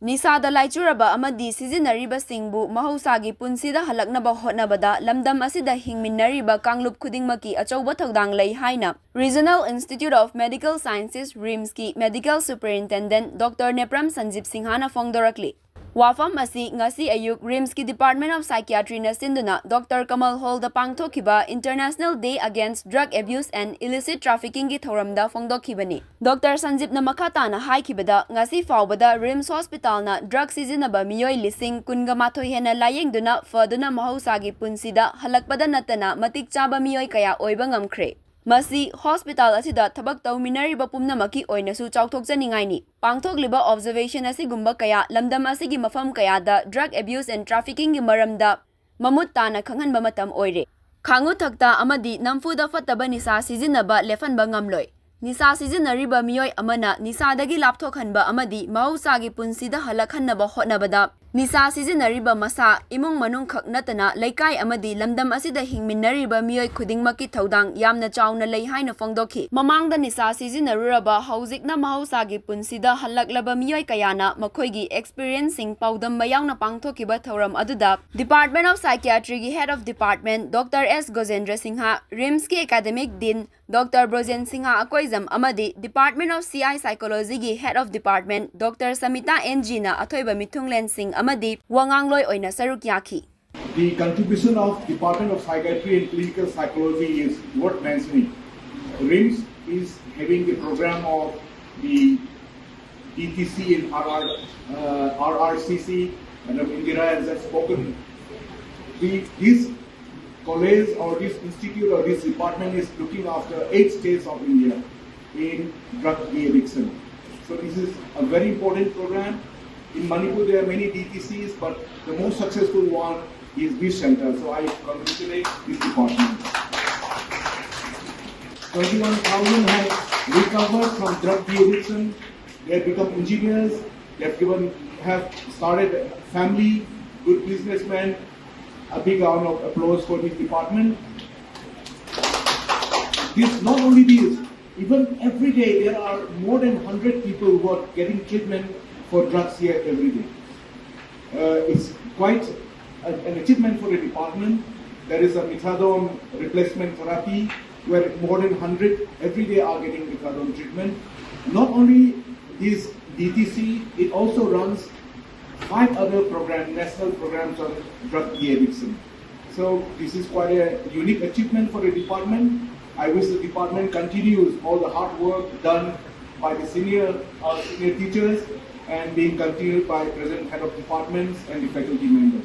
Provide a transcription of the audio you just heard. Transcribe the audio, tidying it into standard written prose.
Nisa da laichuraba amadi sijinnariba singbu mahousagi punsida hanlaknaba hotnabada Lamdam asida hingminariba kanglup khudingmakki achouba thoudang lei haina Regional Institute of Medical Sciences RIMS ki Medical Superintendent Dr Nepram Sanjib Singhana Phongdokrakli. Wapham asi ngasi ayuk RIMS ki Department of Psychiatry na sinduna Dr Kamal Hall da pangthokkhiba International Day Against Drug Abuse and Illicit Trafficking ki Thouramda Phongdokkhhiba ni. Dr Sanjib na makata na haikibada ngasi faubada RIMS Hospital na drug sijinnaba miyoi lising kungamathoy hena layengduna faduna mahousagi punsida halakpada natana matik chaba miyoi kaya oiba ngamkhre. Masi hospital asida thabak hingminariba pumnamaki oinasu chauthokjaningai ni. Pangthokkhiba observation asigumba kaya Lamdam asigi mafam kaya da drug abuse and trafficking gi maramda mamut tana khanghanba matam oire. Khangu thakta amadi namfuda fataba nisa sijinnaba lefanba ngamloi. Nisa sijinnariba miyoi amana nisa dagi lapthokhanba amadi mahousagi punsida halakhanaba hotnabada Nisa sijinnariba masa imung manung khak natana laikai amadi Lamdam asida hingminariba miyoi khudingmakki thoudang yamna chauna lei haina phongdokhi. Mamangda nisa sijinnaruraba haujikna mahousagi punsida hanlaklaba miyoi kayana makhoigi experiencing paudam mayangna pangthokkhiba thoram aduda Department of Psychiatry gi Head of Department Dr S Gojendra Singha, RIMS ki Academic Dean Dr Brojen Singha akoizam amadi Department of CI Psychology gi Head of Department Dr Samita NG na athoiba mithunglen Singh amadi wangangloi oina saruk yaki. The contribution of Department of Psychiatry and Clinical Psychology is worth mentioning. RIMS is having the program of the DTC in RRCC, and Indira has spoken. This college or this institute or this department is looking after 8 states of India in drug addiction. So this is a very important program. In Manipur, there are many DTCs, but the most successful one is this center. So I congratulate this department. 21,000 have recovered from drug addiction. They have become engineers. They have started a family, good businessmen. A big round of applause for this department. This not only this, even every day there are more than 100 people who are getting treatment for drugs here every day. It's quite an achievement for the department. There is a methadone replacement therapy where more than 100 every day are getting methadone treatment. Not only this DTC, it also runs 5 other programs, national programs on drug addiction. So this is quite a unique achievement for the department. I wish the department continues all the hard work done by the senior teachers and being continued by present head of departments and the faculty members.